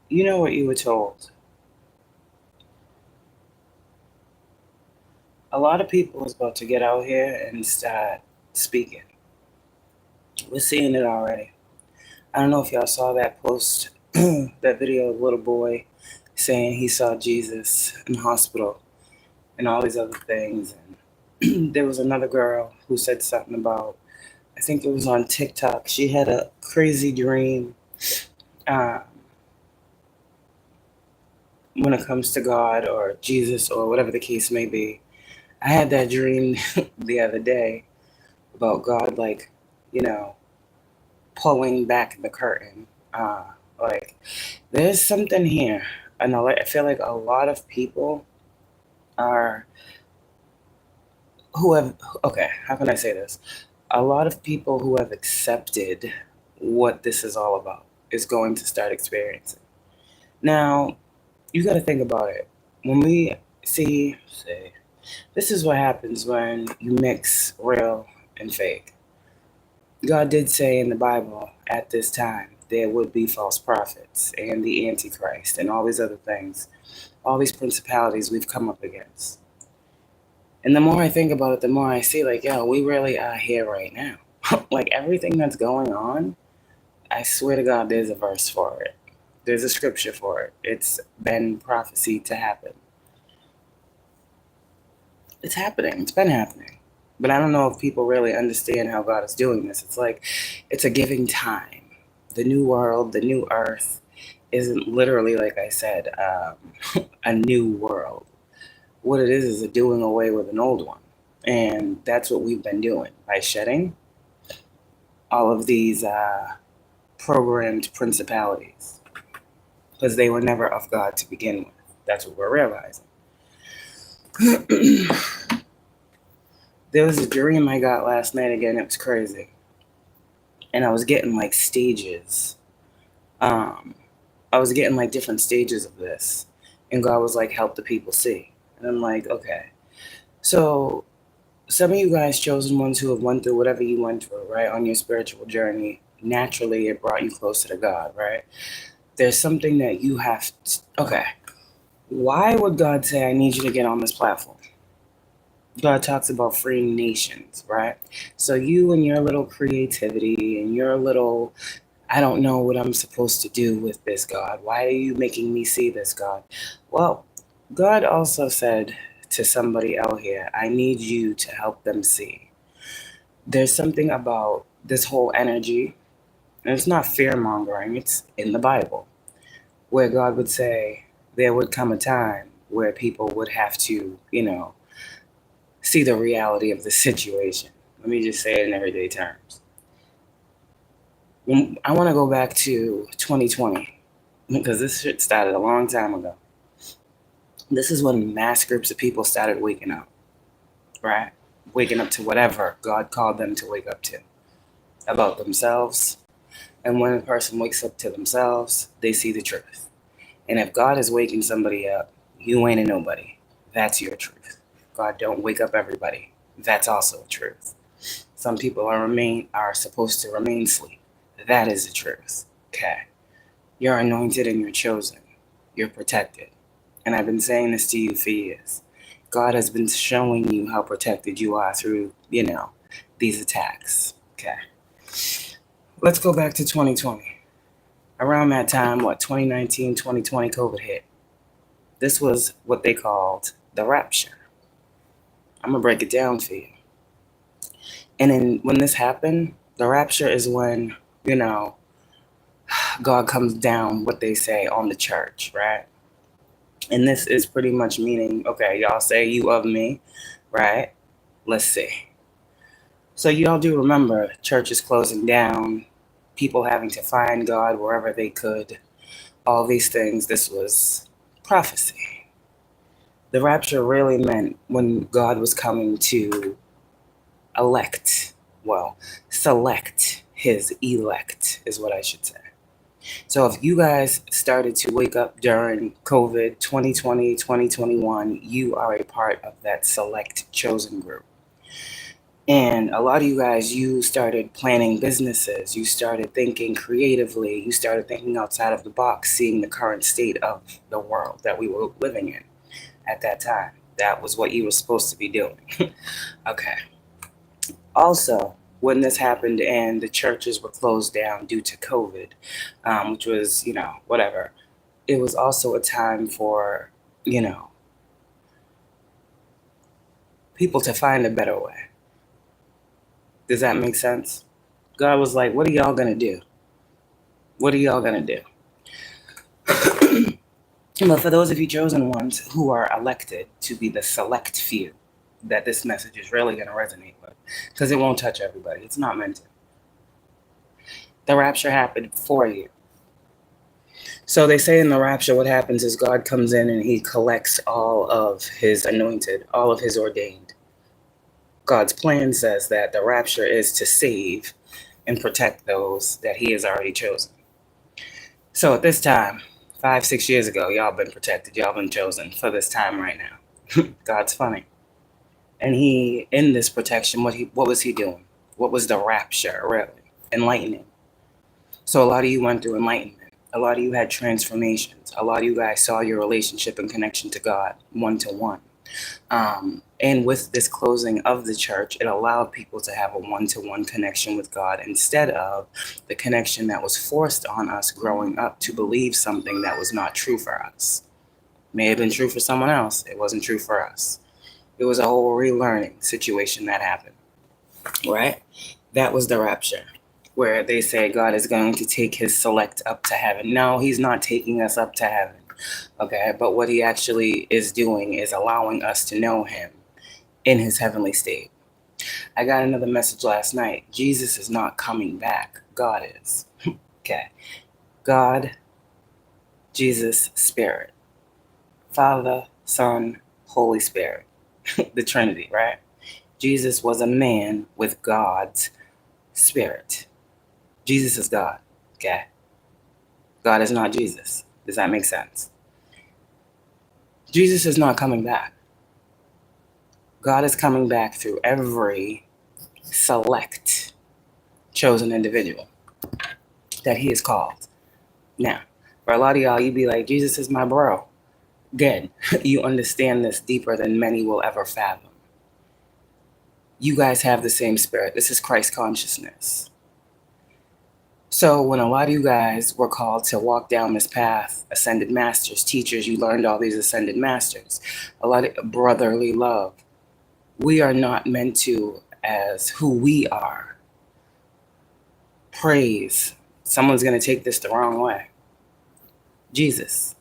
You know what you were told. A lot of people is about to get out here and start speaking. We're seeing it already. I don't know if y'all saw that post, that video of a little boy saying he saw Jesus in the hospital and all these other things. And there was another girl who said something about, I think it was on TikTok. She had a crazy dream uh, when it comes to God or Jesus or whatever the case may be. I had that dream the other day about God, like, you know, pulling back the curtain. Like, there's something here. And I feel like a lot of people are who have, okay, how can I say this? A lot of people who have accepted what this is all about is going to start experiencing. Now, you got to think about it. When we say, this is what happens when you mix real and fake. God did say in the Bible at this time there would be false prophets and the Antichrist and all these other things, all these principalities we've come up against. And the more I think about it, the more I see, like, yo, we really are here right now. Like, everything that's going on, I swear to God, there's a verse for it. There's a scripture for it. It's been prophesied to happen. It's happening. It's been happening. But I don't know if people really understand how God is doing this. It's like, it's a giving time. The new world, the new earth, isn't literally, like I said, a new world. What it is a doing away with an old one. And that's what we've been doing by shedding all of these programmed principalities because they were never of God to begin with. That's what we're realizing. There was a dream I got last night again. It was crazy. And I was getting like stages. I was getting like different stages of this. And God was like, help the people see. And I'm like, okay. So some of you guys, chosen ones who have went through whatever you went through, right, on your spiritual journey, naturally it brought you closer to God, right? There's something that you have to, okay. Why would God say, I need you to get on this platform? God talks about freeing nations, right? So you and your little creativity and your little, I don't know what I'm supposed to do with this, God. Why are you making me see this, God? Well, God also said to somebody out here, I need you to help them see. There's something about this whole energy, and it's not fear mongering, it's in the Bible, where God would say there would come a time where people would have to, see the reality of the situation. Let me just say it in everyday terms. I want to go back to 2020 because this shit started a long time ago. This is when mass groups of people started waking up, right? Waking up to whatever God called them to wake up to about themselves. And when a person wakes up to themselves, they see the truth. And if God is waking somebody up, you ain't a nobody. That's your truth. God don't wake up everybody. That's also a truth. Some people are supposed to remain asleep. That is the truth. Okay. You're anointed and you're chosen. You're protected. And I've been saying this to you for years. God has been showing you how protected you are through, these attacks. Okay. Let's go back to 2020. Around that time, 2019, 2020, COVID hit. This was what they called the rapture. I'm going to break it down for you. And then when this happened, the rapture is when, God comes down, what they say, on the church, right? And this is pretty much meaning, okay, y'all say you of me, right? Let's see. So y'all do remember churches closing down, people having to find God wherever they could, all these things. This was prophecy. The rapture really meant when God was coming to select his elect, is what I should say. So if you guys started to wake up during COVID 2020, 2021, you are a part of that select chosen group. And a lot of you guys, you started planning businesses. You started thinking creatively. You started thinking outside of the box, seeing the current state of the world that we were living in at that time. That was what you were supposed to be doing. Okay. Also, when this happened and the churches were closed down due to COVID, which was, whatever, it was also a time for, people to find a better way. Does that make sense? God was like, what are y'all going to do? What are y'all going to do? But for those of you chosen ones who are elected to be the select few that this message is really going to resonate with, because it won't touch everybody. It's not meant to. The rapture happened for you. So they say in the rapture, what happens is God comes in and he collects all of his anointed, all of his ordained. God's plan says that the rapture is to save and protect those that he has already chosen. So at this time, 5-6 years ago, y'all been protected, y'all been chosen for this time right now. God's funny. And he, in this protection, what was he doing? What was the rapture, really? Enlightening. So a lot of you went through enlightenment. A lot of you had transformations. A lot of you guys saw your relationship and connection to God one-to-one. And with this closing of the church, it allowed people to have a one-to-one connection with God instead of the connection that was forced on us growing up to believe something that was not true for us. May have been true for someone else. It wasn't true for us. It was a whole relearning situation that happened, right? That was the rapture, where they say God is going to take his select up to heaven. No, he's not taking us up to heaven. Okay, but what he actually is doing is allowing us to know him in his heavenly state. I got another message last night. Jesus is not coming back. God is. Okay. God, Jesus, Spirit. Father, Son, Holy Spirit. The Trinity, right? Jesus was a man with God's Spirit. Jesus is God. Okay? God is not Jesus. Does that make sense? Jesus is not coming back. God is coming back through every select chosen individual that he is called. Now, for a lot of y'all, you'd be like, Jesus is my bro. Good. You understand this deeper than many will ever fathom. You guys have the same spirit. This is Christ consciousness. So when a lot of you guys were called to walk down this path, ascended masters, teachers, you learned all these ascended masters, a lot of brotherly love. We are not meant to, as who we are, praise. Someone's going to take this the wrong way. Jesus.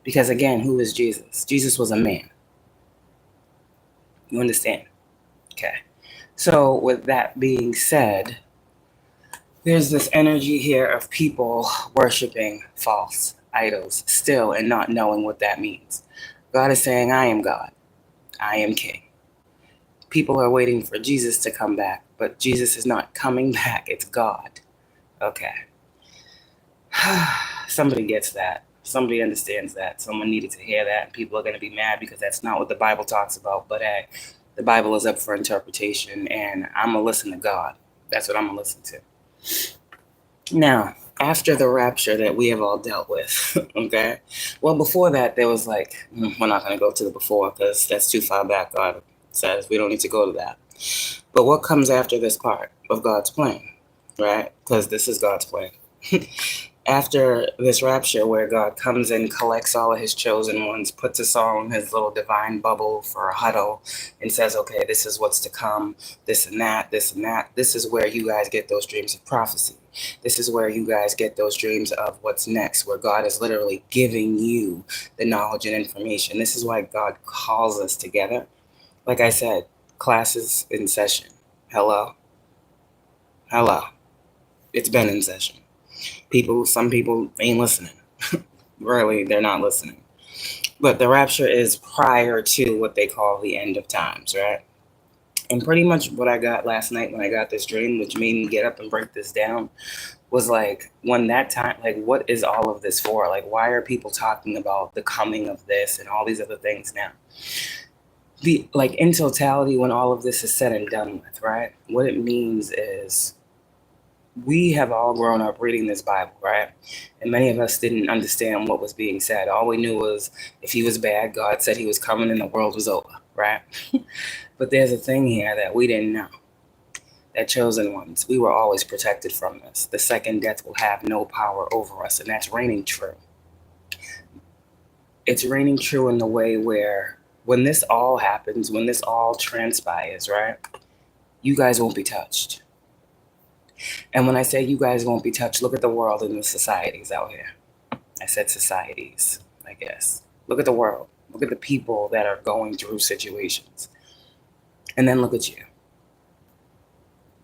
Because again, who is Jesus? Jesus was a man. You understand? Okay. So with that being said, there's this energy here of people worshiping false idols still and not knowing what that means. God is saying, I am God. I am King. People are waiting for Jesus to come back, but Jesus is not coming back. It's God. Okay. Somebody gets that. Somebody understands that. Someone needed to hear that. People are going to be mad because that's not what the Bible talks about. But hey, the Bible is up for interpretation, and I'm going to listen to God. That's what I'm going to listen to. Now, after the rapture that we have all dealt with, okay? Well, before that, there was like, we're not going to go to the before because that's too far back. God says we don't need to go to that. But what comes after this part of God's plan, right? Because this is God's plan. After this rapture where God comes and collects all of his chosen ones, puts us all in his little divine bubble for a huddle and says, okay, this is what's to come, this and that, this and that. This is where you guys get those dreams of prophecy. This is where you guys get those dreams of what's next, where God is literally giving you the knowledge and information. This is why God calls us together. Like I said, classes in session. Hello? Hello. It's been in session. Some people ain't listening. Really, they're not listening. But the rapture is prior to what they call the end of times, right? And pretty much what I got last night when I got this dream, which made me get up and break this down, was like, when that time, like, what is all of this for? Like, why are people talking about the coming of this and all these other things now? Like in totality, when all of this is said and done with, right? What it means is we have all grown up reading this Bible, right? And many of us didn't understand what was being said. All we knew was if he was bad, God said he was coming and the world was over, right? But there's a thing here that we didn't know. That chosen ones, we were always protected from this. The second death will have no power over us, and that's reigning true. It's reigning true in the way where when this all happens, when this all transpires, right, you guys won't be touched. And when I say you guys won't be touched, look at the world and the societies out here. I said societies, I guess. Look at the world. Look at the people that are going through situations. And then look at you.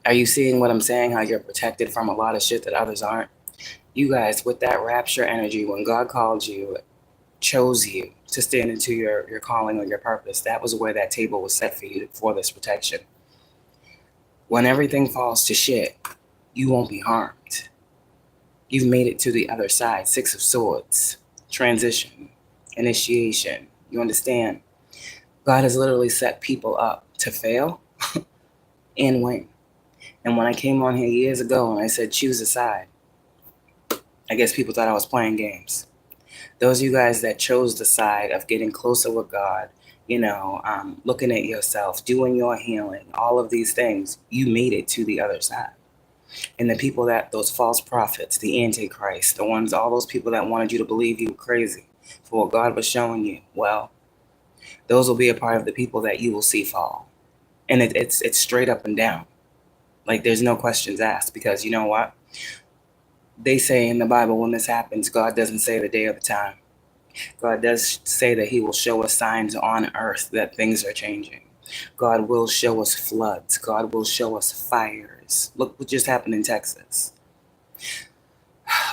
Are you seeing what I'm saying? How you're protected from a lot of shit that others aren't? You guys, with that rapture energy, when God called you, chose you to stand into your calling or your purpose, that was where that table was set for you for this protection. When everything falls to shit, you won't be harmed. You've made it to the other side. 6 of Swords, transition, initiation. You understand? God has literally set people up to fail and win. And when I came on here years ago and I said choose a side, I guess people thought I was playing games. Those of you guys that chose the side of getting closer with God, looking at yourself, doing your healing, all of these things, you made it to the other side. And the people those false prophets, the Antichrist, all those people that wanted you to believe you were crazy for what God was showing you, well, those will be a part of the people that you will see fall. And it's straight up and down. Like there's no questions asked, because you know what? They say in the Bible when this happens, God doesn't say the day or the time. God does say that he will show us signs on earth that things are changing. God will show us floods. God will show us fires. Look what just happened in Texas.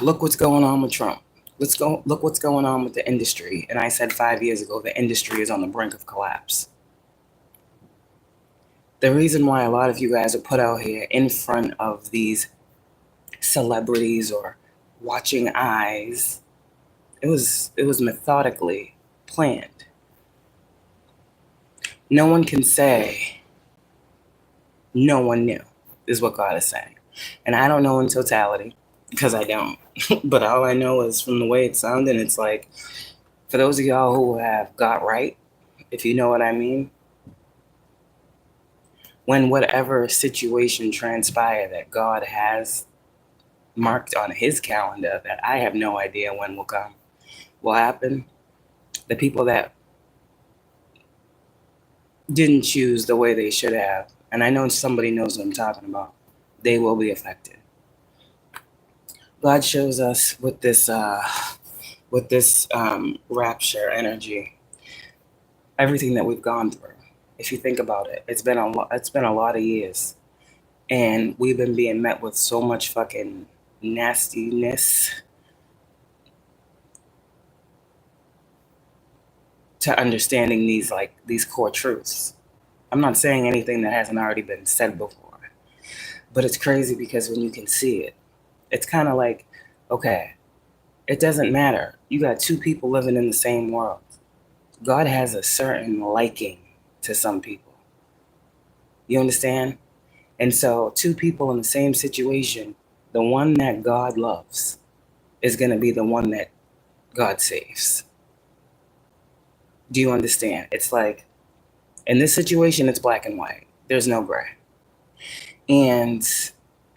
Look what's going on with Trump. Look what's going on with the industry. And I said 5 years ago, the industry is on the brink of collapse. The reason why a lot of you guys are put out here in front of these celebrities or watching eyes, it was methodically planned. No one can say no one knew, is what God is saying. And I don't know in totality, because I don't. But all I know is from the way it sounded, it's like, for those of y'all who have got right, if you know what I mean, when whatever situation transpire that God has marked on his calendar that I have no idea when will happen, the people that didn't choose the way they should have, and I know somebody knows what I'm talking about, they will be affected. God shows us with this rapture energy, everything that we've gone through. If you think about it, it's been a lot of years, and we've been being met with so much fucking nastiness to understanding these core truths. I'm not saying anything that hasn't already been said before, but it's crazy because when you can see it, it's kind of like, okay, it doesn't matter. You got two people living in the same world. God has a certain liking to some people. You understand? And so two people in the same situation, the one that God loves is going to be the one that God saves. Do you understand? It's like, in this situation, it's black and white. There's no gray. And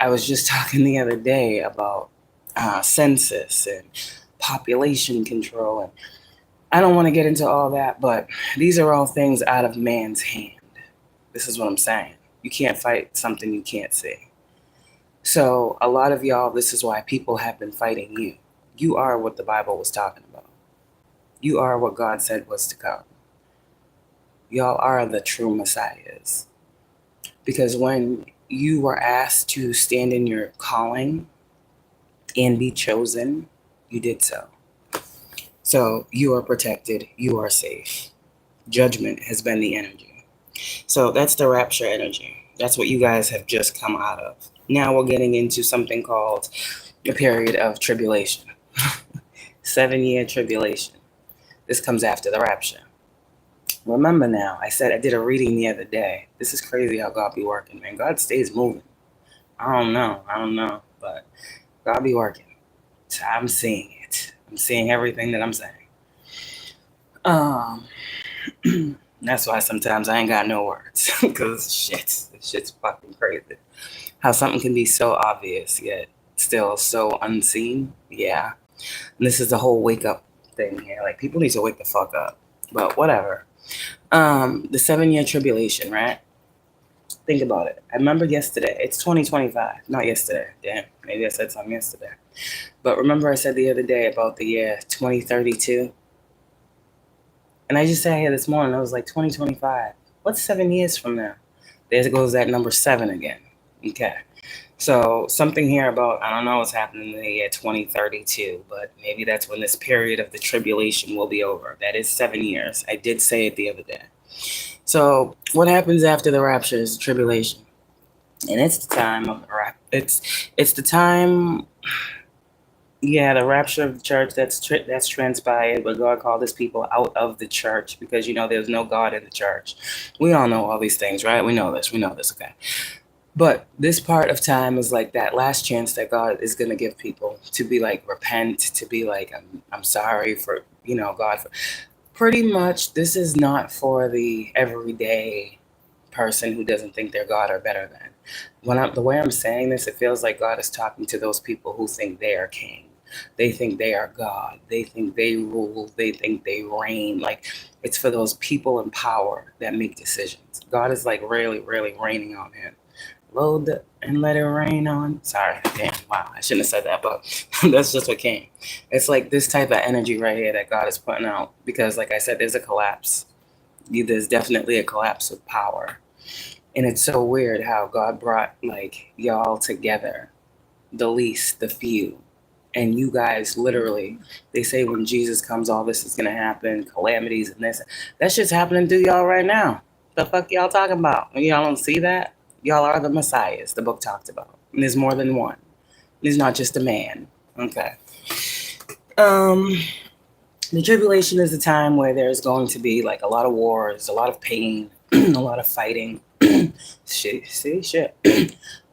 I was just talking the other day about census and population control. And I don't want to get into all that, but these are all things out of man's hand. This is what I'm saying. You can't fight something you can't see. So a lot of y'all, this is why people have been fighting you. You are what the Bible was talking about. You are what God said was to come. Y'all are the true messiahs. Because when you were asked to stand in your calling and be chosen, you did so. So you are protected. You are safe. Judgment has been the energy. So that's the rapture energy. That's what you guys have just come out of. Now we're getting into something called a period of tribulation. 7-year tribulation. This comes after the rapture. Remember now, I said I did a reading the other day. This is crazy how God be working, man. God stays moving. I don't know, but God be working. So I'm seeing it. I'm seeing everything that I'm saying. That's why sometimes I ain't got no words, because shit's fucking crazy. How something can be so obvious yet still so unseen. Yeah. And this is the whole wake up thing here. Like, people need to wake the fuck up. But whatever. The 7-year tribulation, right? Think about it. I remember yesterday. It's 2025. Not yesterday. Damn. Maybe I said something yesterday. But remember I said the other day about the year 2032? And I just sat here this morning. I was like, 2025. What's 7 years from now? There goes that number 7 again. Okay. So something here about, I don't know what's happening in the year 2032, but maybe that's when this period of the tribulation will be over. That is 7 years. I did say it the other day. So what happens after the rapture is the tribulation. And it's the time of the rapture. It's the time, yeah, the rapture of the church that's transpired, but God called his people out of the church because, there's no God in the church. We all know all these things, right? We know this, okay. But this part of time is like that last chance that God is going to give people to be like, repent, to be like, I'm sorry for, God. Pretty much, this is not for the everyday person who doesn't think they're God or better than. The way I'm saying this, it feels like God is talking to those people who think they are king. They think they are God. They think they rule. They think they reign. Like, it's for those people in power that make decisions. God is like really, really raining on him. Load and let it rain on. Sorry, damn, wow, I shouldn't have said that, but that's just what came. It's like this type of energy right here that God is putting out because, like I said, there's a collapse. There's definitely a collapse of power. And it's so weird how God brought, like, y'all together, the least, the few. And you guys literally, they say when Jesus comes, all this is going to happen, calamities and this. That shit's happening to y'all right now. The fuck y'all talking about? When y'all don't see that? Y'all are the messiahs the book talked about. And there's more than one. There's not just a man. Okay. The tribulation is a time where there's going to be like a lot of wars, a lot of pain, a lot of fighting. shit.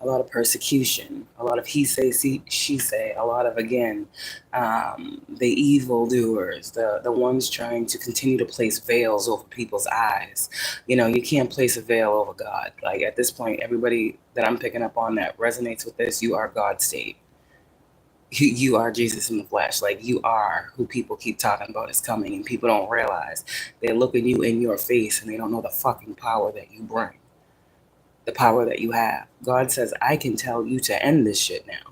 A lot of persecution, a lot of he say, she say, a lot of, again, the evildoers, the ones trying to continue to place veils over people's eyes. You can't place a veil over God. Like, at this point, everybody that I'm picking up on that resonates with this, you are God's state. You are Jesus in the flesh. Like, you are who people keep talking about is coming, and people don't realize they're looking you in your face and they don't know the fucking power that you bring. The power that you have. God says, I can tell you to end this shit now.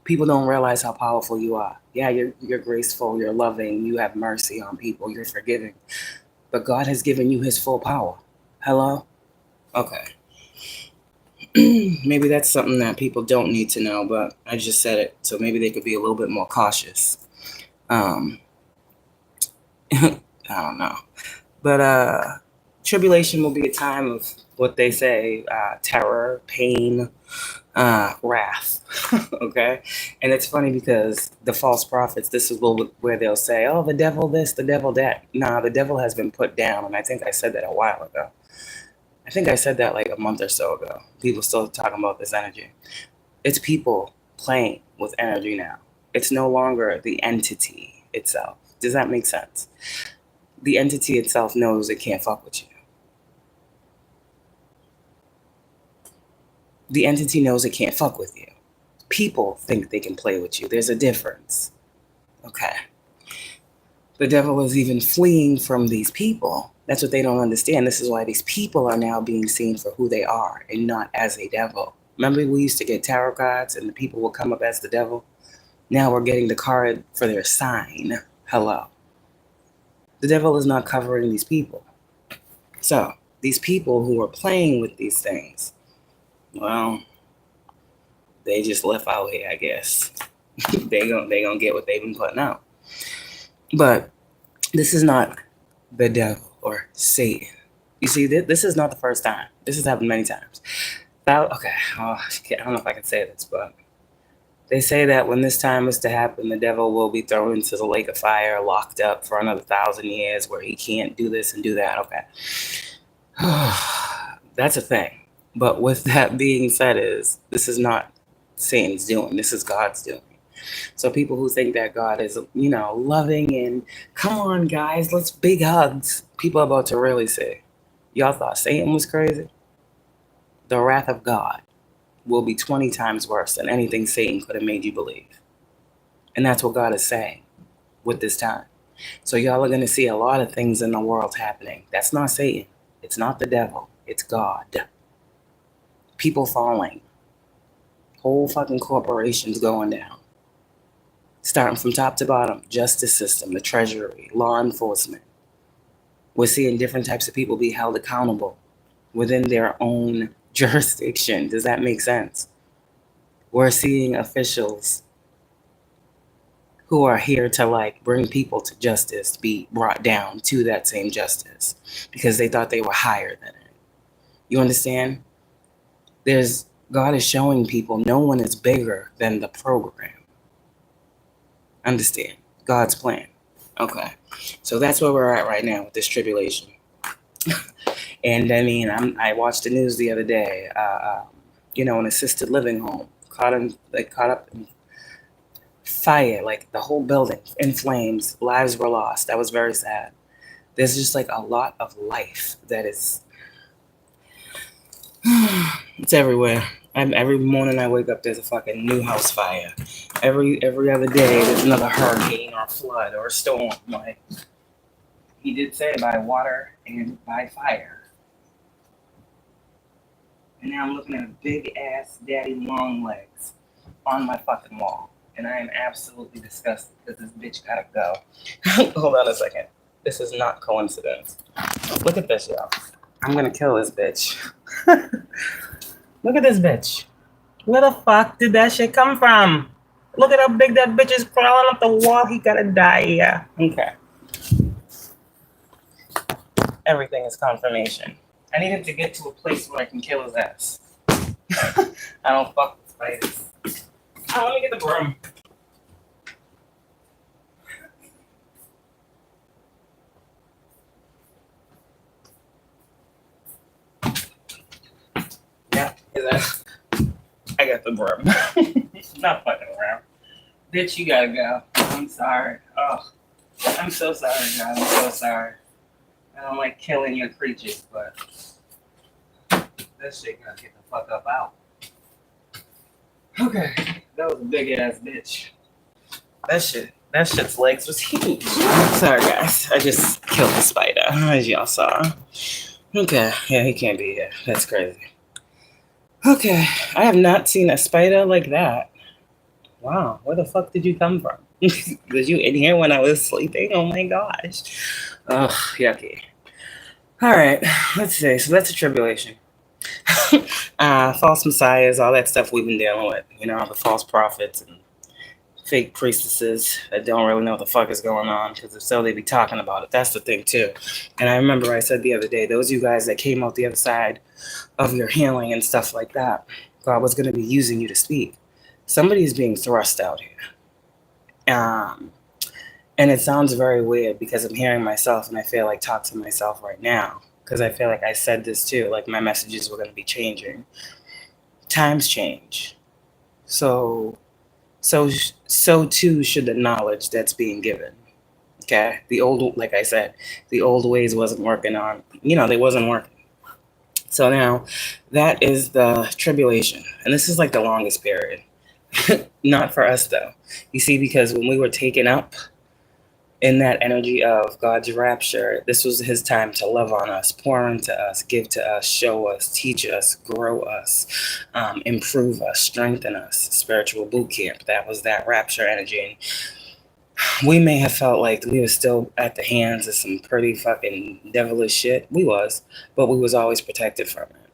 People don't realize how powerful you are. Yeah, you're graceful, you're loving, you have mercy on people, you're forgiving. But God has given you his full power. Hello? Okay. Maybe that's something that people don't need to know, but I just said it, so maybe they could be a little bit more cautious. I don't know. But tribulation will be a time of what they say, terror, pain, wrath. Okay? And it's funny because the false prophets, this is where they'll say, oh, the devil this, the devil that. Nah, the devil has been put down, and I think I said that a while ago. I think I said that like a month or so ago. People still talking about this energy. It's people playing with energy now. It's no longer the entity itself. Does that make sense? The entity itself knows it can't fuck with you. The entity knows it can't fuck with you. People think they can play with you. There's a difference. Okay. The devil is even fleeing from these people. That's what they don't understand. This is why these people are now being seen for who they are and not as a devil. Remember, we used to get tarot cards and the people would come up as the devil? Now we're getting the card for their sign. Hello. The devil is not covering these people. So, these people who are playing with these things, well, they just left out here, I guess. they gonna get what they've been putting out. But this is not the devil or Satan. You see, this is not the first time. This has happened many times. Okay, I don't know if I can say this, but They say that when this time is to happen, the devil will be thrown into the lake of fire, locked up for another 1,000 years, where he can't do this and do that. Okay. That's a thing. But with that being said, this is not Satan's doing. This is God's doing. So people who think that God is, loving and come on, guys, let's big hugs. People are about to really say, y'all thought Satan was crazy? The wrath of God will be 20 times worse than anything Satan could have made you believe. And that's what God is saying with this time. So y'all are going to see a lot of things in the world happening. That's not Satan. It's not the devil. It's God. People falling. Whole fucking corporations going down. Starting from top to bottom. Justice system, the treasury, law enforcement. We're seeing different types of people be held accountable within their own jurisdiction. Does that make sense? We're seeing officials who are here to bring people to justice be brought down to that same justice because they thought they were higher than it. You understand? God is showing people no one is bigger than the program. Understand? God's plan. Okay. So that's where we're at right now with this tribulation. And I mean, I watched the news the other day. An assisted living home caught up in fire, the whole building in flames. Lives were lost. That was very sad. There's just a lot of life that is. It's everywhere. Every morning I wake up, there's a fucking new house fire. Every other day, there's another hurricane or a flood or a storm. He did say by water and by fire. And now I'm looking at a big ass daddy long legs on my fucking wall. And I am absolutely disgusted because this bitch gotta go. Hold on a second. This is not coincidence. Look at this, y'all. I'm gonna kill this bitch. Look at this bitch. Where the fuck did that shit come from? Look at how big that bitch is crawling up the wall. He gotta die here. Okay. Everything is confirmation. I needed to get to a place where I can kill his ass. I don't fuck with spiders. Oh, let me get the broom. Yeah, I got the broom. Not fucking around. Bitch, you gotta go. I'm sorry. Oh, I'm so sorry, God. I'm so sorry. I don't like killing your creatures, but that shit gotta get the fuck up out. Okay, that was a big ass bitch. That shit's legs was huge. Sorry, guys. I just killed the spider, as y'all saw. Okay, yeah, he can't be here. That's crazy. Okay, I have not seen a spider like that. Wow, where the fuck did you come from? Was you in here when I was sleeping? Oh my gosh. Ugh, yucky. All right, let's see. So that's a tribulation. False messiahs, all that stuff we've been dealing with. The false prophets and fake priestesses that don't really know what the fuck is going on, because if so, they'd be talking about it. That's the thing, too. And I remember I said the other day, those of you guys that came out the other side of your healing and stuff like that, God was going to be using you to speak. Somebody is being thrust out here. And it sounds very weird because I'm hearing myself and I feel like talk to myself right now. Because I feel like I said this too, my messages were going to be changing. Times change. So too should the knowledge that's being given. Okay? Like I said, the old ways wasn't working on, they wasn't working. So now that is the tribulation. And this is the longest period. Not for us though. You see, because when we were taken up in that energy of God's rapture, this was his time to love on us, pour into us, give to us, show us, teach us, grow us, improve us, strengthen us. Spiritual boot camp. That was that rapture energy. And we may have felt like we were still at the hands of some pretty fucking devilish shit. We was, but we was always protected from it.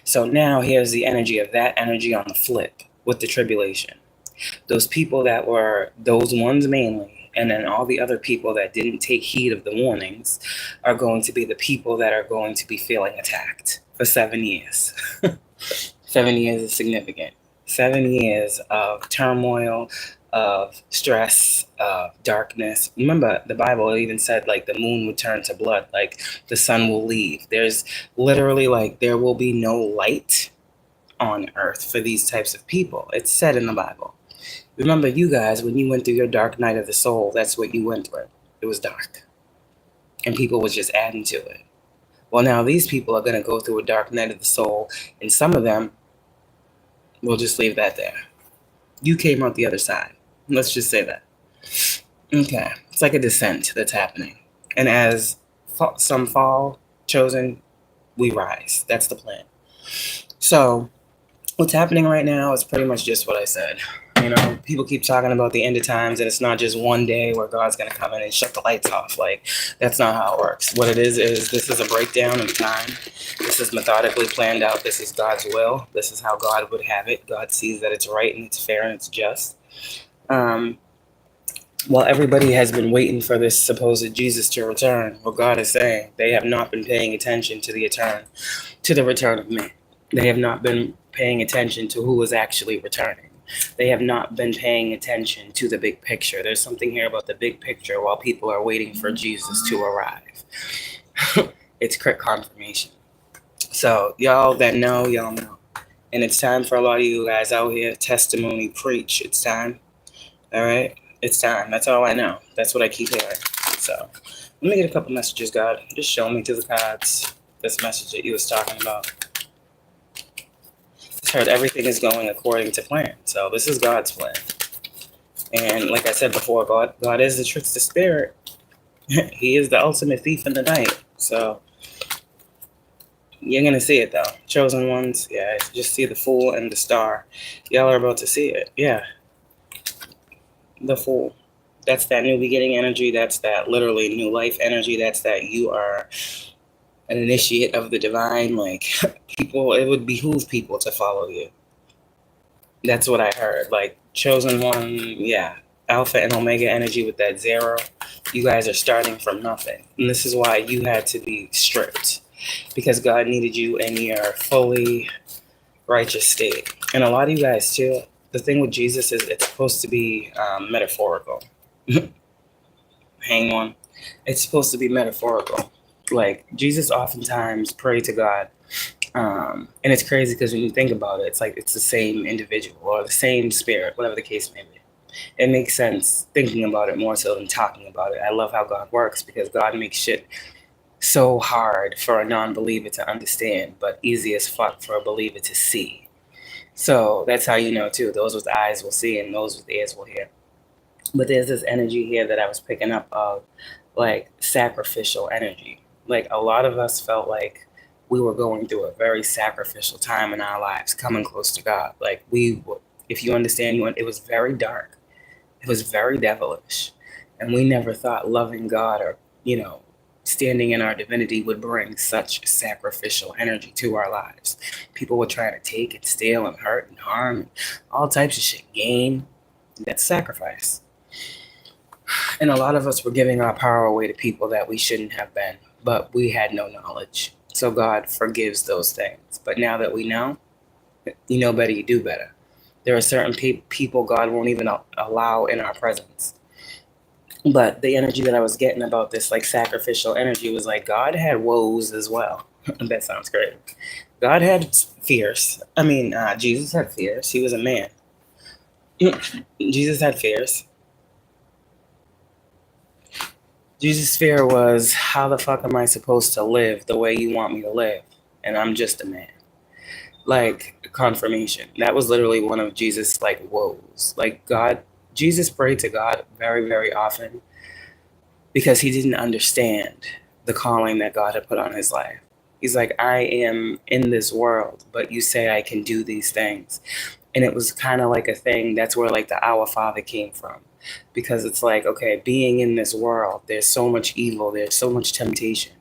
So now here's the energy of that energy on the flip with the tribulation. Those people that were, those ones mainly, and then all the other people that didn't take heed of the warnings are going to be the people that are going to be feeling attacked for 7 years. 7 years is significant. 7 years of turmoil, of stress, of darkness. Remember, the Bible even said, like, the moon would turn to blood, like, the sun will leave. There's literally, like, there will be no light on earth for these types of people. It's said in the Bible. Remember, you guys, when you went through your dark night of the soul, that's what you went through. It was dark. And people was just adding to it. Well, now these people are going to go through a dark night of the soul, and some of them, we'll just leave that there. You came out the other side. Let's just say that. Okay. It's like a descent that's happening. And as some fall, chosen, we rise. That's the plan. So what's happening right now is pretty much just what I said. You know, people keep talking about the end of times, and it's not just one day where God's going to come in and shut the lights off. Like, that's not how it works. What it is this is a breakdown in time. This is methodically planned out. This is God's will. This is how God would have it. God sees that it's right and it's fair and it's just. While everybody has been waiting for this supposed Jesus to return, what God is saying, they have not been paying attention to the return of me. They have not been paying attention to who is actually returning. They have not been paying attention to the big picture. There's something here about the big picture while people are waiting for Jesus to arrive. It's quick confirmation. So y'all that know, y'all know. And it's time for a lot of you guys out here, testimony, preach. It's time. All right? It's time. That's all I know. That's what I keep hearing. So let me get a couple messages, God. Just show me to the cards this message that you was talking about. Heard everything is going according to plan. So this is God's plan. And like I said before, God is the trickster spirit. He is the ultimate thief in the night. So you're going to see it though. Chosen ones, yeah, just see the Fool and the Star. Y'all are about to see it. Yeah. The Fool. That's that new beginning energy. That's that literally new life energy. That's that you are an initiate of the divine. Like, people, it would behoove people to follow you. That's what I heard. Like, chosen one, yeah, alpha and omega energy with that 0. You guys are starting from nothing. And this is why you had to be stripped, because God needed you in your fully righteous state. And a lot of you guys too, the thing with Jesus is it's supposed to be metaphorical. Hang on. It's supposed to be metaphorical. Like, Jesus oftentimes prayed to God. And it's crazy because when you think about it, it's like it's the same individual or the same spirit, whatever the case may be. It makes sense thinking about it more so than talking about it. I love how God works, because God makes shit so hard for a non-believer to understand, but easy as fuck for a believer to see. So that's how you know too. Those with eyes will see and those with ears will hear. But there's this energy here that I was picking up of, like, sacrificial energy. Like, a lot of us felt like we were going through a very sacrificial time in our lives, coming close to God. Like, if you understand, it was very dark. It was very devilish. And we never thought loving God or, standing in our divinity would bring such sacrificial energy to our lives. People were trying to take and steal and hurt and harm and all types of shit. Gain. That's sacrifice. And a lot of us were giving our power away to people that we shouldn't have been, but we had no knowledge. So God forgives those things. But now that we know, you know better, you do better. There are certain people God won't even allow in our presence. But the energy that I was getting about this, like, sacrificial energy was like God had woes as well. That sounds great. God had fears. Jesus had fears. He was a man. Jesus had fears. Jesus' fear was, how the fuck am I supposed to live the way you want me to live? And I'm just a man. Like, confirmation. That was literally one of Jesus' like woes. Like, Jesus prayed to God very, very often because he didn't understand the calling that God had put on his life. He's like, I am in this world, but you say I can do these things. And it was kind of like a thing. That's where, like, the Our Father came from. Because it's like, okay, being in this world, there's so much evil, there's so much temptation.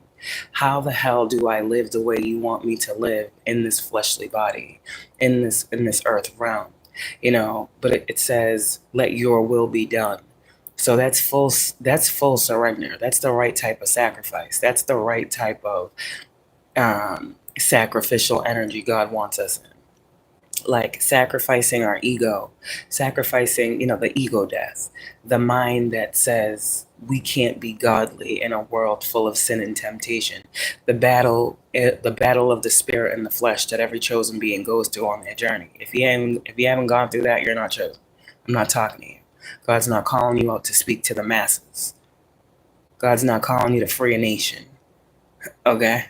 How the hell do I live the way you want me to live in this fleshly body, in this earth realm? But it says, let your will be done. So that's full surrender. That's the right type of sacrifice. That's the right type of sacrificial energy God wants us in. like sacrificing our ego, sacrificing, the ego death, the mind that says we can't be godly in a world full of sin and temptation, the battle of the spirit and the flesh that every chosen being goes through on their journey. If you haven't gone through that, you're not chosen. I'm not talking to you. God's not calling you out to speak to the masses. God's not calling you to free a nation. Okay?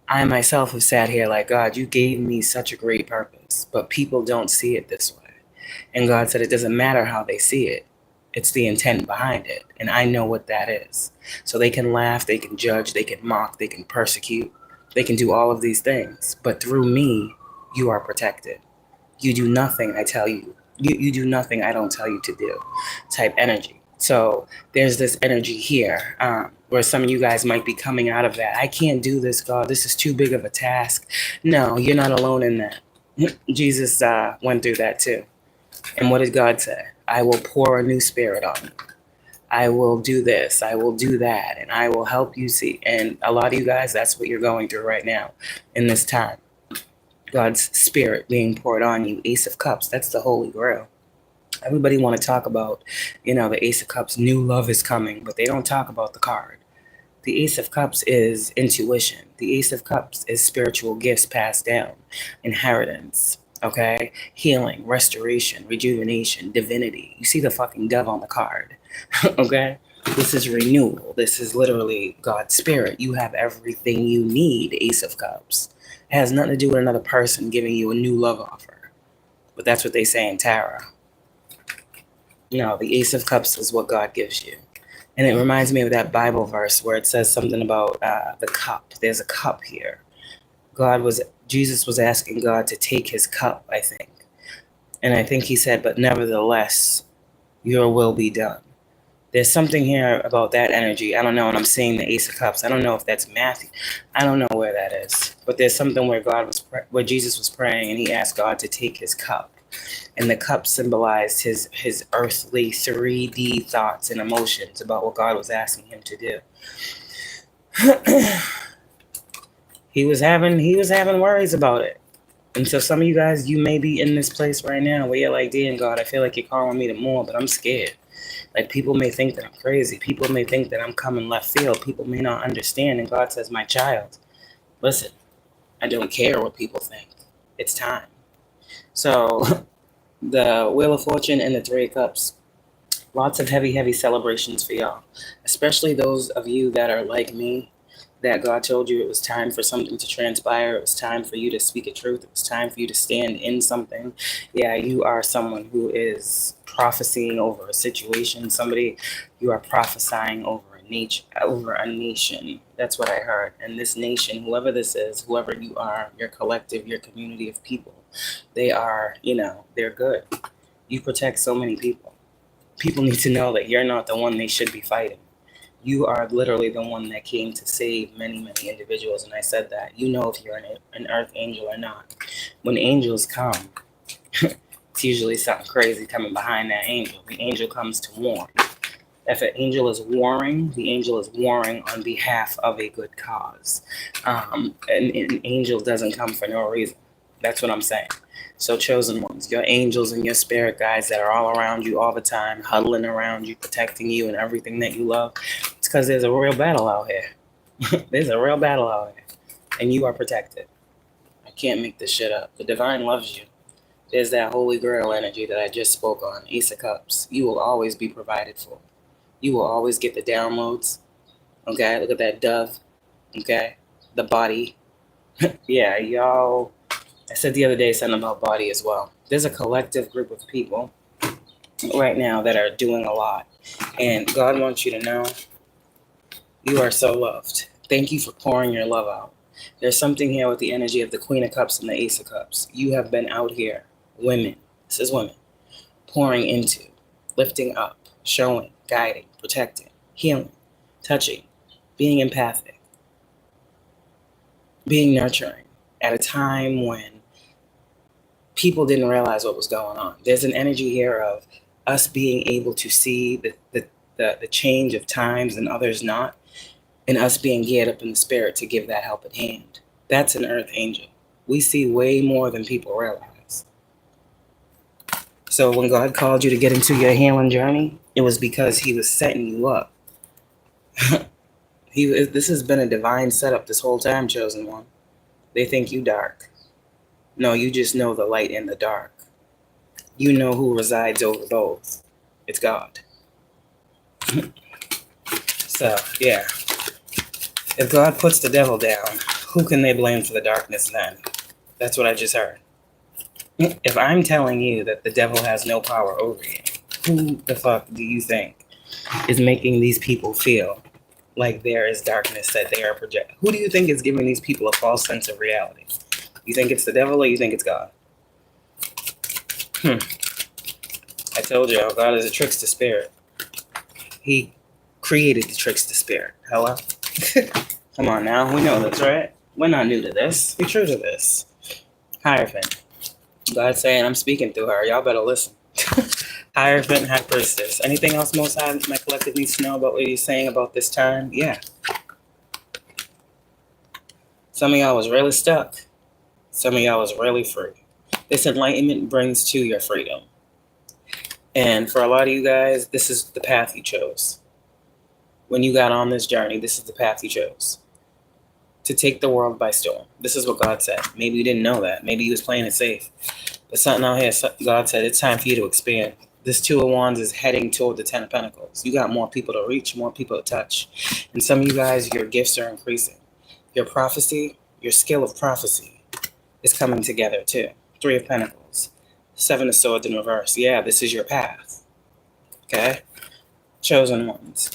I myself have sat here like, God, you gave me such a great purpose, but people don't see it this way. And God said it doesn't matter how they see it. It's the intent behind it. And I know what that is. So they can laugh, they can judge, they can mock, they can persecute. They can do all of these things. But through me, you are protected. You do nothing I tell you. You do nothing I don't tell you to do type energy. So there's this energy here where some of you guys might be coming out of that. I can't do this, God. This is too big of a task. No, you're not alone in that. Jesus went through that too. And what did God say? I will pour a new spirit on you. I will do this. I will do that. And I will help you see. And a lot of you guys, that's what you're going through right now in this time. God's spirit being poured on you. Ace of Cups. That's the Holy Grail. Everybody want to talk about, the Ace of Cups, new love is coming, but they don't talk about the card. The Ace of Cups is intuition. The Ace of Cups is spiritual gifts passed down, inheritance, okay? Healing, restoration, rejuvenation, divinity. You see the fucking dove on the card, okay? This is renewal. This is literally God's spirit. You have everything you need, Ace of Cups. It has nothing to do with another person giving you a new love offer. But that's what they say in tarot. The Ace of Cups is what God gives you. And it reminds me of that Bible verse where it says something about the cup. There's a cup here. Jesus was asking God to take his cup, I think. And I think he said, but nevertheless, your will be done. There's something here about that energy. I don't know. And I'm seeing the Ace of Cups. I don't know if that's Matthew. I don't know where that is. But there's something where Jesus was praying and he asked God to take his cup. And the cup symbolized his earthly 3D thoughts and emotions about what God was asking him to do. He was having worries about it. And so some of you guys, you may be in this place right now where you're like, damn, God, I feel like you're calling me to more, but I'm scared. Like, people may think that I'm crazy. People may think that I'm coming left field. People may not understand. And God says, my child, listen, I don't care what people think. It's time. So the Wheel of Fortune and the Three of Cups, lots of heavy, heavy celebrations for y'all, especially those of you that are like me, that God told you it was time for something to transpire. It was time for you to speak a truth. It was time for you to stand in something. Yeah, you are someone who is prophesying over a situation. You are prophesying over a nation. That's what I heard. And this nation, whoever this is, whoever you are, your collective, your community of people, they are, they're good. You protect so many people. People need to know that you're not the one they should be fighting. You are literally the one that came to save many, many individuals. And I said that. You know if you're an earth angel or not. When angels come, it's usually something crazy coming behind that angel. The angel comes to warn. If an angel is warring, the angel is warring on behalf of a good cause. An angel doesn't come for no reason. That's what I'm saying. So chosen ones, your angels and your spirit guides that are all around you all the time, huddling around you, protecting you and everything that you love. It's because there's a real battle out here. There's a real battle out here. And you are protected. I can't make this shit up. The divine loves you. There's that Holy Grail energy that I just spoke on, Ace of Cups. You will always be provided for. You will always get the downloads. Okay, look at that dove. Okay, the body. Yeah, y'all. I said the other day something about body as well. There's a collective group of people right now that are doing a lot. And God wants you to know you are so loved. Thank you for pouring your love out. There's something here with the energy of the Queen of Cups and the Ace of Cups. You have been out here, women, this is women, pouring into, lifting up, showing, guiding, protecting, healing, touching, being empathic, being nurturing at a time when people didn't realize what was going on. There's an energy here of us being able to see the change of times and others not, and us being geared up in the spirit to give that help at hand. That's an earth angel. We see way more than people realize. So when God called you to get into your healing journey, it was because he was setting you up. This has been a divine setup this whole time, chosen one. They think you dark. No, you just know the light and the dark. You know who resides over both. It's God. So, yeah. If God puts the devil down, who can they blame for the darkness then? That's what I just heard. If I'm telling you that the devil has no power over you, who the fuck do you think is making these people feel like there is darkness that they are projecting? Who do you think is giving these people a false sense of reality? You think it's the devil or you think it's God? I told y'all, God is a trickster spirit. He created the trickster spirit. Hello? Come on now, we know this, right? We're not new to this. We're true to this. Hierophant. God's saying I'm speaking through her. Y'all better listen. Hierophant, High Priestess. Anything else Most High, my collective, needs to know about what he's saying about this time? Yeah. Some of y'all was really stuck. Some of y'all was really free. This enlightenment brings to your freedom. And for a lot of you guys, this is the path you chose. When you got on this journey, this is the path you chose. To take the world by storm. This is what God said. Maybe you didn't know that. Maybe he was playing it safe. But something out here, God said, it's time for you to expand. This Two of Wands is heading toward the Ten of Pentacles. You got more people to reach, more people to touch. And some of you guys, your gifts are increasing. Your prophecy, your skill of prophecy is coming together too. Three of Pentacles. Seven of Swords in reverse. Yeah, this is your path. Okay? Chosen ones.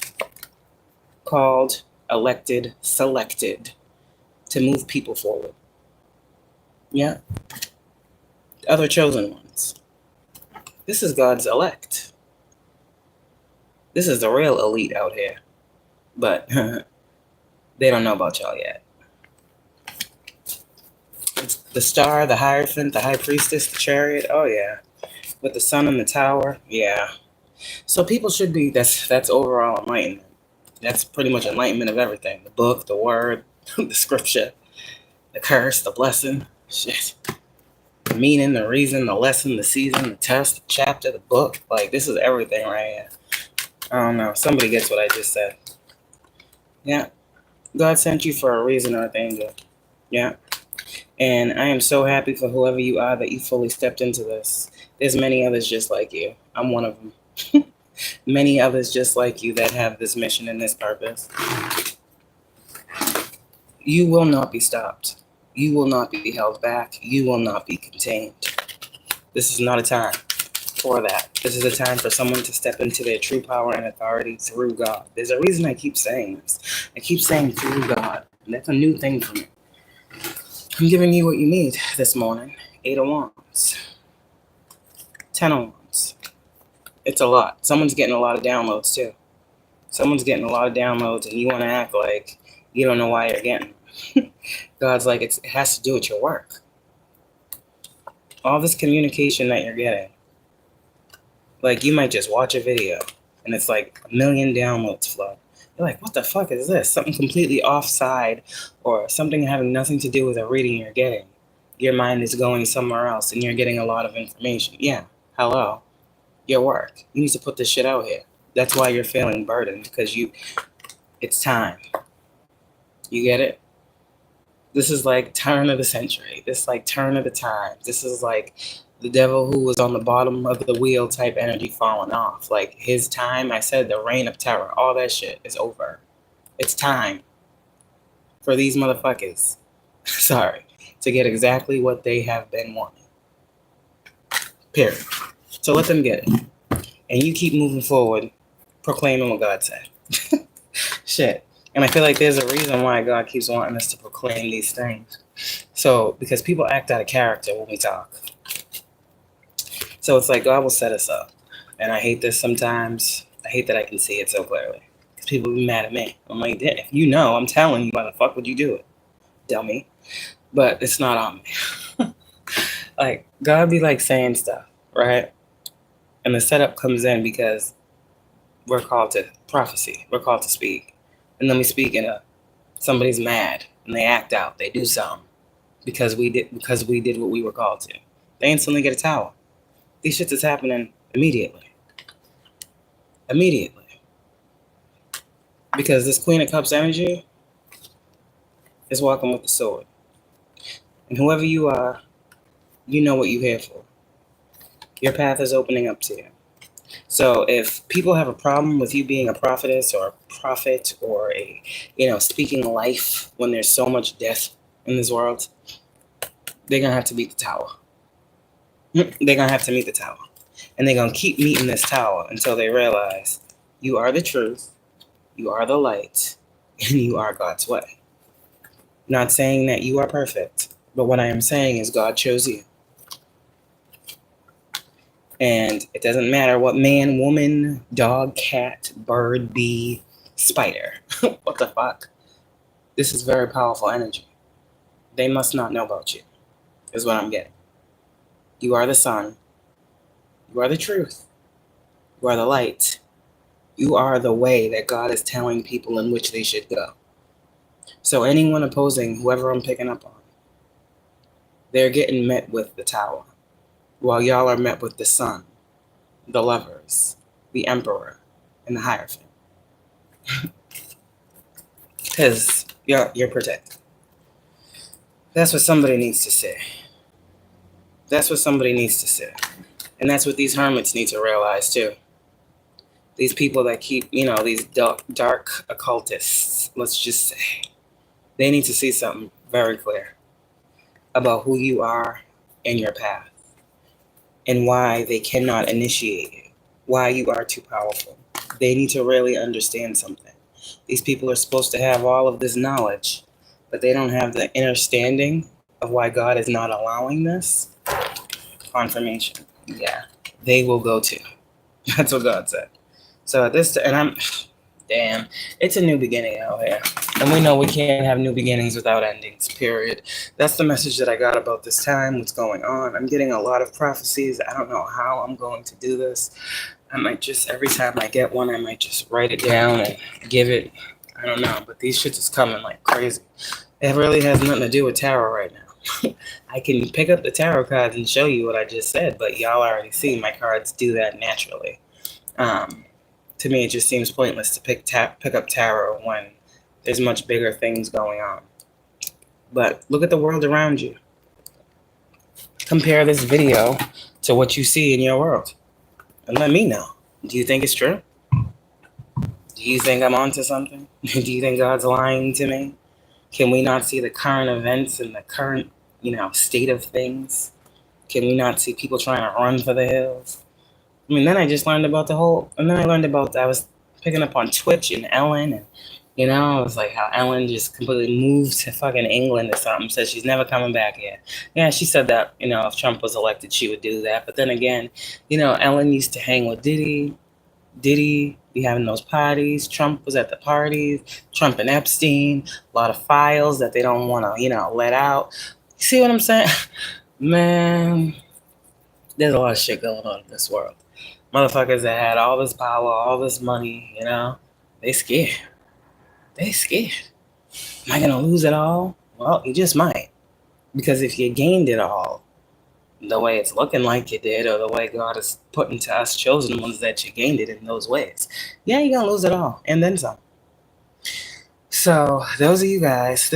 Called, elected, selected to move people forward. Yeah. Other chosen ones. This is God's elect. This is the real elite out here. But they don't know about y'all yet. It's the star, the Hierophant, the High Priestess, the Chariot. Oh yeah. With the sun in the tower. Yeah. So people should be, that's overall enlightenment. That's pretty much enlightenment of everything. The book, the word, the scripture, the curse, the blessing. Shit. The meaning, the reason, the lesson, the season, the test, the chapter, the book. Like, this is everything right here. I don't know. Somebody gets what I just said. Yeah. God sent you for a reason, Archangel. Yeah. And I am so happy for whoever you are that you fully stepped into this. There's many others just like you. I'm one of them. Many others just like you that have this mission and this purpose. You will not be stopped. You will not be held back. You will not be contained. This is not a time for that. This is a time for someone to step into their true power and authority through God. There's a reason I keep saying this. I keep saying through God. And that's a new thing for me. I'm giving you what you need this morning. 8 of Wands. 10 of Wands. It's a lot. Someone's getting a lot of downloads too. Someone's getting a lot of downloads and you want to act like you don't know why you're getting them. God's like, it has to do with your work. All this communication that you're getting. Like, you might just watch a video and it's like 1 million downloads flood. You're like, what the fuck is this? Something completely offside or something having nothing to do with a reading you're getting. Your mind is going somewhere else and you're getting a lot of information. Yeah, hello. Your work. You need to put this shit out here. That's why you're feeling burdened, because it's time. You get it? This is like turn of the century. This is like turn of the times. This is like the devil who was on the bottom of the wheel type energy falling off. Like his time, I said the reign of terror, all that shit is over. It's time for these motherfuckers, sorry, to get exactly what they have been wanting. Period. So let them get it. And you keep moving forward, proclaiming what God said. Shit. And I feel like there's a reason why God keeps wanting us to proclaim these things. So, because people act out of character when we talk. So it's like God will set us up. And I hate this sometimes. I hate that I can see it so clearly. Because people be mad at me. I'm like, if you know, I'm telling you, why the fuck would you do it? Dummy. But it's not on me. Like, God be like saying stuff, right? And the setup comes in because we're called to prophecy. We're called to speak. And then we speak in somebody's mad and they act out. They do something. because we did what we were called to. They instantly get a tower. These shits is happening immediately. Immediately. Because this Queen of Cups energy is walking with the sword. And whoever you are, you know what you're here for. Your path is opening up to you. So if people have a problem with you being a prophetess or a prophet or a, speaking life when there's so much death in this world, they're going to have to beat the tower. They're going to have to meet the tower. And they're going to keep meeting this tower until they realize you are the truth, you are the light, and you are God's way. Not saying that you are perfect, but what I am saying is God chose you. And it doesn't matter what man, woman, dog, cat, bird, bee, spider. What the fuck? This is very powerful energy. They must not know about you, is what I'm getting. You are the sun. You are the truth. You are the light. You are the way that God is telling people in which they should go. So anyone opposing whoever I'm picking up on, they're getting met with the tower, while y'all are met with the sun, the lovers, the emperor, and the Hierophant. Because you're protected. That's what somebody needs to say. That's what somebody needs to say. And that's what these hermits need to realize too. These people that keep, these dark occultists, let's just say, they need to see something very clear about who you are and your path, and why they cannot initiate you, why you are too powerful. They need to really understand something. These people are supposed to have all of this knowledge, but they don't have the understanding of why God is not allowing this. Confirmation. Yeah, they will go to. That's what God said. So at this, and damn, it's a new beginning out here. And we know we can't have new beginnings without endings, period. That's the message that I got about this time, what's going on. I'm getting a lot of prophecies. I don't know how I'm going to do this. I might just, every time I get one, I might just write it down and give it. I don't know, but these shits is coming like crazy. It really has nothing to do with tarot right now. I can pick up the tarot cards and show you what I just said, but y'all already see my cards do that naturally. To me, it just seems pointless to pick up tarot when there's much bigger things going on. But look at the world around you. Compare this video to what you see in your world. And let me know. Do you think it's true? Do you think I'm onto something? Do you think God's lying to me? Can we not see the current events and the current, state of things? Can we not see people trying to run for the hills? I mean, then I just learned about I was picking up on Twitch and Ellen, and, it was like how Ellen just completely moved to fucking England or something, says she's never coming back here. Yeah, she said that, if Trump was elected, she would do that. But then again, Ellen used to hang with Diddy be having those parties. Trump was at the parties. Trump and Epstein, a lot of files that they don't want to, let out. You see what I'm saying? Man, there's a lot of shit going on in this world. Motherfuckers that had all this power, all this money, they scared. They scared. Am I going to lose it all? Well, you just might. Because if you gained it all, the way it's looking like you did, or the way God is putting to us chosen ones that you gained it in those ways, yeah, you're going to lose it all. And then some. So, those of you guys,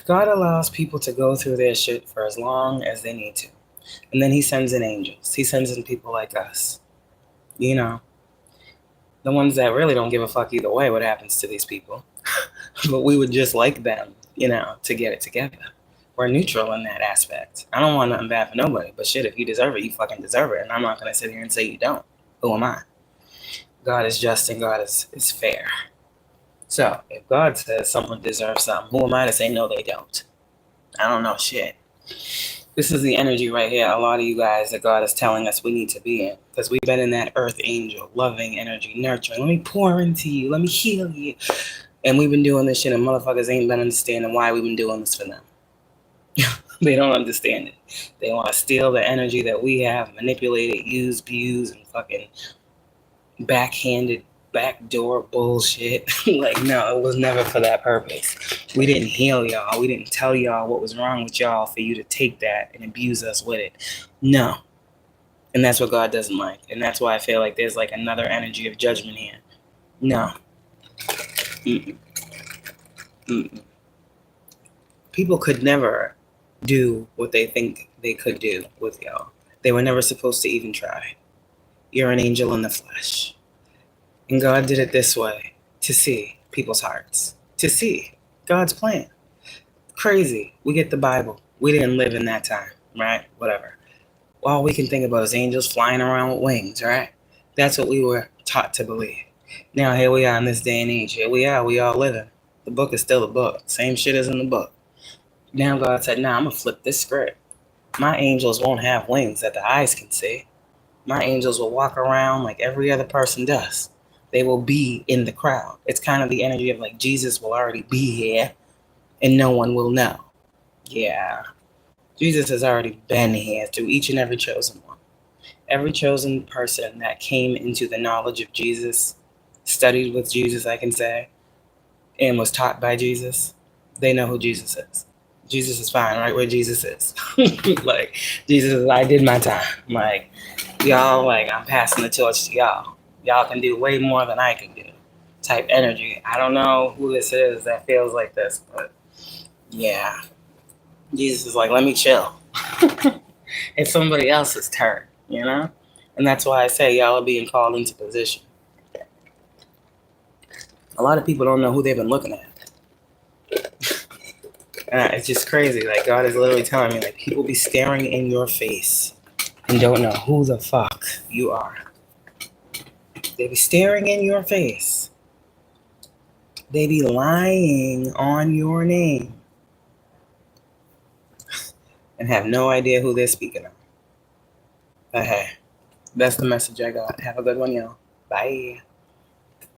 God allows people to go through their shit for as long as they need to. And then he sends in angels. He sends in people like us. The ones that really don't give a fuck either way what happens to these people. But we would just like them, to get it together. We're neutral in that aspect. I don't want nothing bad for nobody. But shit, if you deserve it, you fucking deserve it. And I'm not going to sit here and say you don't. Who am I? God is just and God is fair. So, if God says someone deserves something, who am I to say no they don't? I don't know shit. This is the energy right here, a lot of you guys that God is telling us we need to be in. Because we've been in that earth angel, loving energy, nurturing. Let me pour into you. Let me heal you. And we've been doing this shit and motherfuckers ain't been understanding why we've been doing this for them. They don't understand it. They want to steal the energy that we have, manipulate it, use, abuse, and fucking backhanded, backdoor bullshit. Like, no, it was never for that purpose. We didn't heal y'all. We didn't tell y'all what was wrong with y'all for you to take that and abuse us with it. No. And that's what God doesn't like. And that's why I feel like there's like another energy of judgment here. No. Mm-mm. Mm-mm. People could never do what they think they could do with y'all. They were never supposed to even try. You're an angel in the flesh. And God did it this way to see people's hearts, to see God's plan. Crazy. We get the Bible. We didn't live in that time, right? Whatever. All we can think about is angels flying around with wings, right? That's what we were taught to believe. Now here we are in this day and age. Here we are. We all living. The book is still a book. Same shit as in the book. Now God said, I'm going to flip this script. My angels won't have wings that the eyes can see. My angels will walk around like every other person does. They will be in the crowd. It's kind of the energy of like Jesus will already be here and no one will know. Yeah. Jesus has already been here through each and every chosen one. Every chosen person that came into the knowledge of Jesus, studied with Jesus, I can say, and was taught by Jesus, they know who Jesus is. Jesus is fine right where Jesus is. Like, Jesus is, I did my time. Like, y'all, like, I'm passing the torch to y'all. Y'all can do way more than I can do. Type energy. I don't know who this is that feels like this, but yeah. Jesus is like, let me chill. It's somebody else's turn, you know? And that's why I say y'all are being called into position. A lot of people don't know who they've been looking at. It's just crazy. Like, God is literally telling me, like, people be staring in your face and don't know who the fuck you are. They be staring in your face. They be lying on your name and have no idea who they're speaking of. But hey, that's the message I got. Have a good one, y'all. Bye.